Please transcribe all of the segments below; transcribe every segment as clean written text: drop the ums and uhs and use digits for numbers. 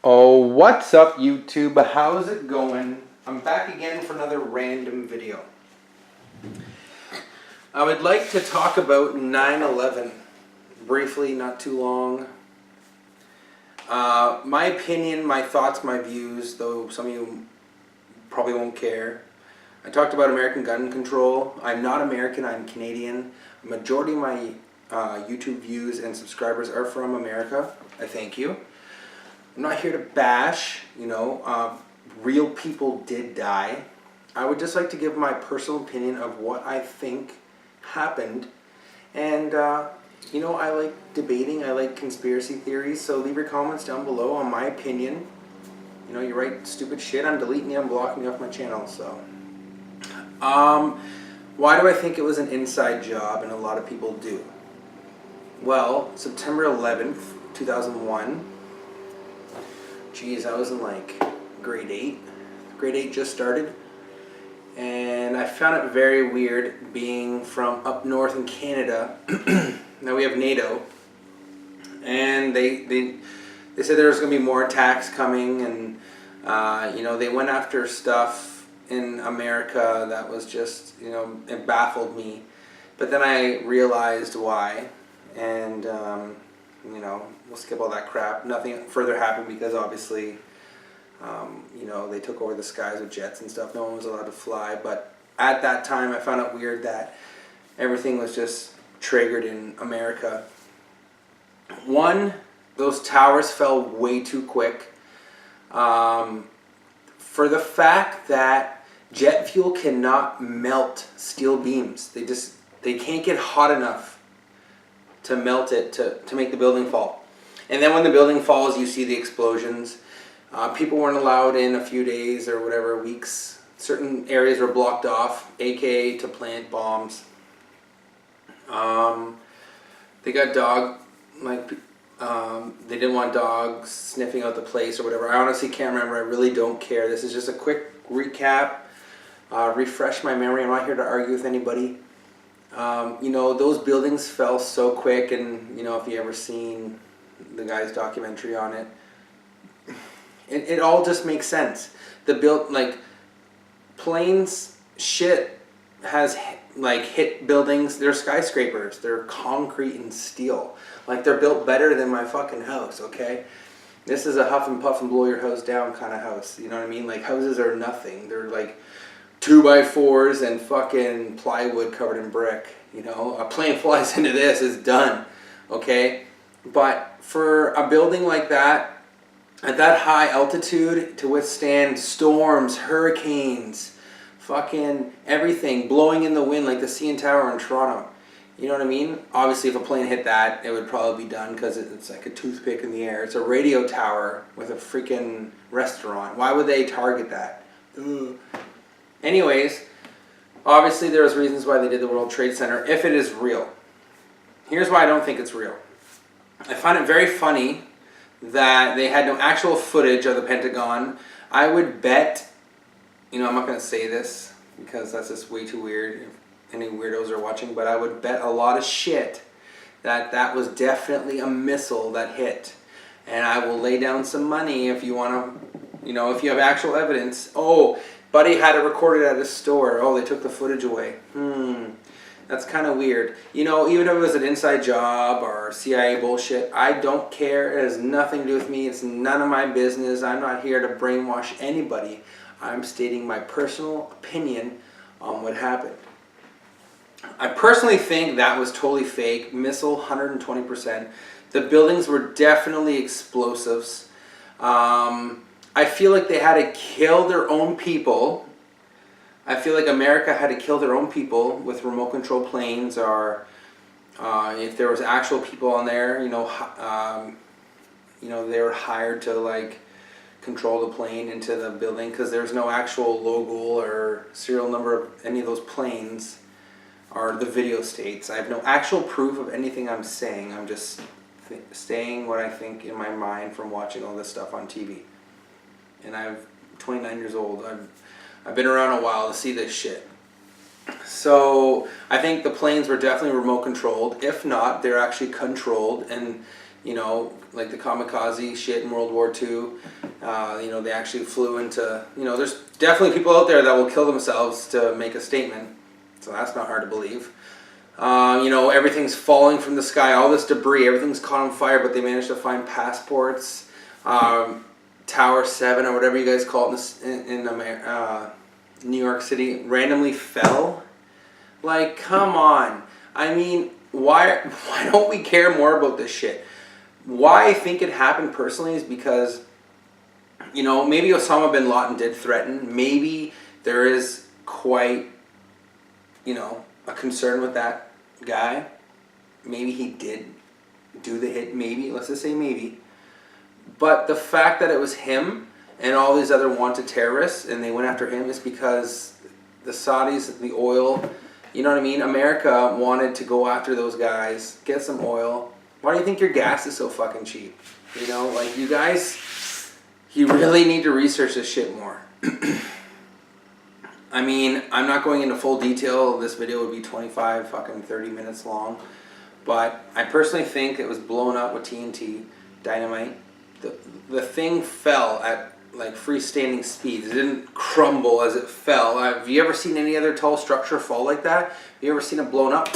Oh, what's up, YouTube? How's it going? I'm back again for another random video. I would like to talk about 9/11 briefly, not too long. My opinion, my thoughts, my views, though some of you probably won't care. I talked about American gun control. I'm not American, I'm Canadian. A majority of my YouTube views and subscribers are from America. I thank you. I'm not here to bash, real people did die. I would just like to give my personal opinion of what I think happened. And, I like debating, I like conspiracy theories, so leave your comments down below on my opinion. You write stupid shit, I'm deleting you, I'm blocking you off my channel, so. Why do I think it was an inside job, and a lot of people do? Well, September 11th, 2001. Geez, I was in like grade 8. Grade 8 just started. And I found it very weird being from up north in Canada. Now we have NATO. And they said there was going to be more attacks coming. And, they went after stuff in America that was just, it baffled me. But then I realized why. And, we'll skip all that crap. Nothing further happened because obviously, they took over the skies with jets and stuff. No one was allowed to fly. But at that time, I found it weird that everything was just triggered in America. One, those towers fell way too quick. For the fact that jet fuel cannot melt steel beams. They can't get hot enough to melt it to make the building fall. And then when the building falls, you see the explosions. People weren't allowed in a few days or whatever, weeks. Certain areas were blocked off, aka to plant bombs. They got they didn't want dogs sniffing out the place or whatever. I honestly can't remember. I really don't care. This is just a quick recap. Refresh my memory. I'm not here to argue with anybody. Those buildings fell so quick, and if you ever seen the guy's documentary on it, it all just makes sense. Planes shit has hit buildings. They're skyscrapers. They're concrete and steel. They're built better than my fucking house. Okay, this is a huff and puff and blow your house down kind of house. You know what I mean? Houses are nothing. They're 2x4s and fucking plywood covered in brick. A plane flies into this, it's done. Okay? But for a building like that, at that high altitude, to withstand storms, hurricanes, fucking everything, blowing in the wind like the CN Tower in Toronto. You know what I mean? Obviously, if a plane hit that, it would probably be done because it's like a toothpick in the air. It's a radio tower with a freaking restaurant. Why would they target that? Ugh. Anyways, obviously there was reasons why they did the World Trade Center, if it is real. Here's why I don't think it's real. I find it very funny that they had no actual footage of the Pentagon. I would bet, I'm not going to say this because that's just way too weird if any weirdos are watching, but I would bet a lot of shit that was definitely a missile that hit. And I will lay down some money if you want to, if you have actual evidence. Oh, Buddy had it recorded at his store. Oh, they took the footage away. That's kind of weird. Even if it was an inside job or CIA bullshit, I don't care. It has nothing to do with me. It's none of my business. I'm not here to brainwash anybody. I'm stating my personal opinion on what happened. I personally think that was totally fake. Missile, 120%. The buildings were definitely explosives. I feel like they had to kill their own people. I feel like America had to kill their own people with remote control planes, or if there was actual people on there, they were hired to control the plane into the building, because there's no actual logo or serial number of any of those planes, or the video states. I have no actual proof of anything I'm saying. I'm just saying what I think in my mind from watching all this stuff on TV. And I'm 29 years old. I've been around a while to see this shit. So I think the planes were definitely remote controlled. If not, they're actually controlled. And you know, like the kamikaze shit in World War II. You know, they actually flew into, you know, there's definitely people out there that will kill themselves to make a statement. So that's not hard to believe. You know, everything's falling from the sky, all this debris, everything's caught on fire, but they managed to find passports. Tower 7 or whatever you guys call it in New York City randomly fell. Like, come on. I mean, why don't we care more about this shit? Why I think it happened personally is because, you know, maybe Osama bin Laden did threaten. Maybe there is quite, you know, a concern with that guy. Maybe he did do the hit. Maybe. Let's just say maybe. But the fact that it was him and all these other wanted terrorists and they went after him is because the Saudis, the oil, you know what I mean? America wanted to go after those guys, get some oil. Why do you think your gas is so fucking cheap? You know, like, you guys, you really need to research this shit more. I mean, I'm not going into full detail. This video would be 25 fucking 30 minutes long. But I personally think it was blown up with TNT, dynamite. The thing fell at like freestanding speeds. It didn't crumble as it fell. Have you ever seen any other tall structure fall like that? Have you ever seen it blown up?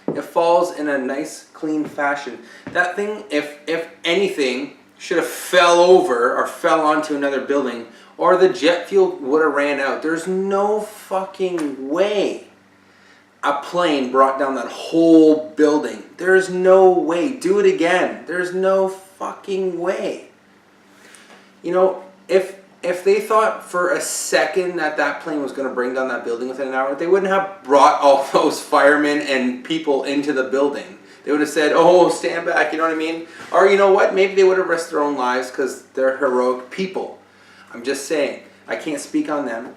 It falls in a nice, clean fashion. That thing, if anything, should have fell over or fell onto another building, or the jet fuel would have ran out. There's no fucking way a plane brought down that whole building. There's no way. Do it again. There's no fucking way. You know, if they thought for a second that that plane was going to bring down that building within an hour, they wouldn't have brought all those firemen and people into the building. They would have said, oh, stand back, you know what I mean? Or, you know what, maybe they would have risked their own lives because they're heroic people. I'm just saying, I can't speak on them.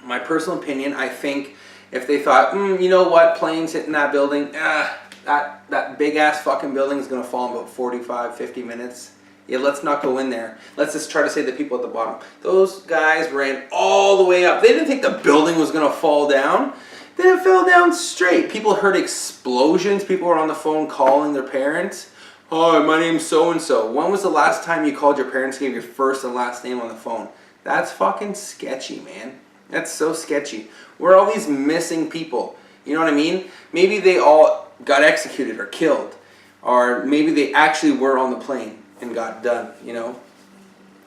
My personal opinion, I think if they thought, you know what, planes hitting that building, that big-ass fucking building is going to fall in about 45, 50 minutes. Yeah, let's not go in there. Let's just try to save the people at the bottom. Those guys ran all the way up. They didn't think the building was going to fall down. Then it fell down straight. People heard explosions. People were on the phone calling their parents. Hi, my name's so-and-so. When was the last time you called your parents and gave your first and last name on the phone? That's fucking sketchy, man. That's so sketchy. Where are all these missing people? You know what I mean? Maybe they all got executed or killed. Or maybe they actually were on the plane and got done, you know?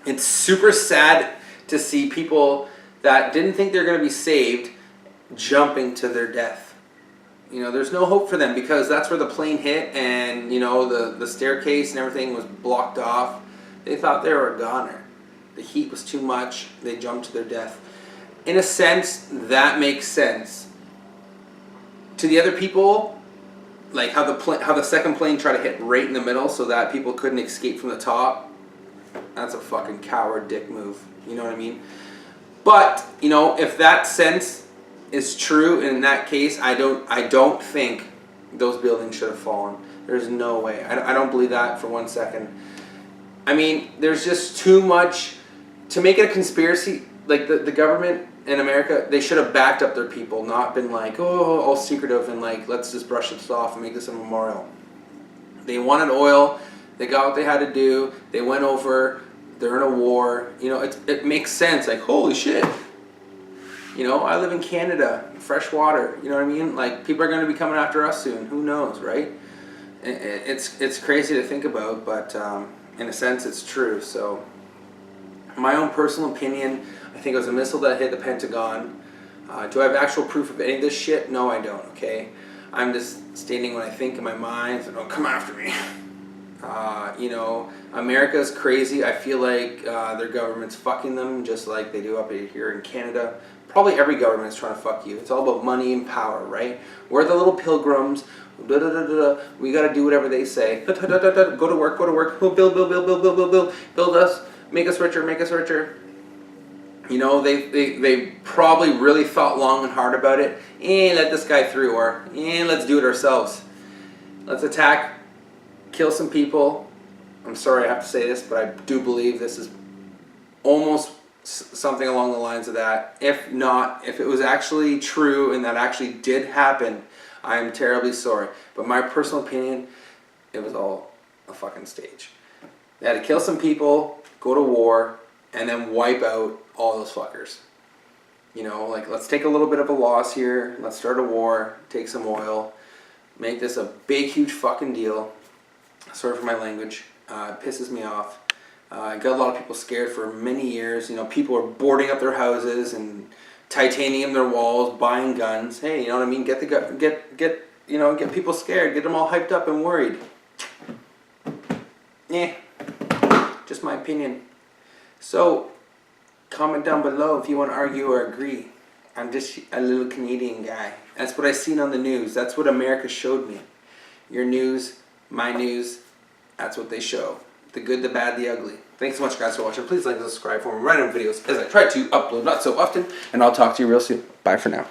It's super sad to see people that didn't think they're going to be saved jumping to their death. You know, there's no hope for them because that's where the plane hit and, you know, the staircase and everything was blocked off. They thought they were a goner. The heat was too much. They jumped to their death. In a sense, that makes sense. To the other people, like how the second plane tried to hit right in the middle so that people couldn't escape from the top, that's a fucking coward dick move. You know what I mean? But, you know, if that sense is true in that case, I don't think those buildings should have fallen. There's no way. I don't believe that for 1 second. I mean, there's just too much to make it a conspiracy. Like the government in America, they should have backed up their people, not been like, oh, all secretive and like, let's just brush this off and make this a memorial. They wanted oil. They got what they had to do. They went over. They're in a war. You know, it makes sense. Like, holy shit. You know, I live in Canada, fresh water. You know what I mean? Like, people are going to be coming after us soon. Who knows, right? It's crazy to think about, but in a sense, it's true. So, my own personal opinion, I think it was a missile that hit the Pentagon. Do I have actual proof of any of this shit? No, I don't, okay? I'm just stating what I think in my mind, so don't come after me. You know, America's crazy. I feel like their government's fucking them just like they do up here in Canada. Probably every government's trying to fuck you. It's all about money and power, right? We're the little pilgrims. We gotta do whatever they say. Go to work, go to work. Build us. Make us richer, make us richer. You know, they probably really thought long and hard about it. Let this guy through, or let's do it ourselves. Let's attack, kill some people. I'm sorry I have to say this, but I do believe this is almost something along the lines of that. If not, if it was actually true and that actually did happen, I am terribly sorry. But my personal opinion, it was all a fucking stage. They had to kill some people, go to war, and then wipe out all those fuckers. You know, like, let's take a little bit of a loss here. Let's start a war, take some oil, make this a big, huge fucking deal. Sorry for my language. It pisses me off. Got a lot of people scared for many years. You know, people are boarding up their houses and titanium their walls, buying guns. Hey, you know what I mean? Get people scared. Get them all hyped up and worried. Yeah, just my opinion. So, comment down below if you want to argue or agree. I'm just a little Canadian guy. That's what I seen on the news. That's what America showed me. Your news, my news, that's what they show. The good, the bad, the ugly. Thanks so much, guys, for watching. Please like and subscribe for more random videos as I try to upload not so often. And I'll talk to you real soon. Bye for now.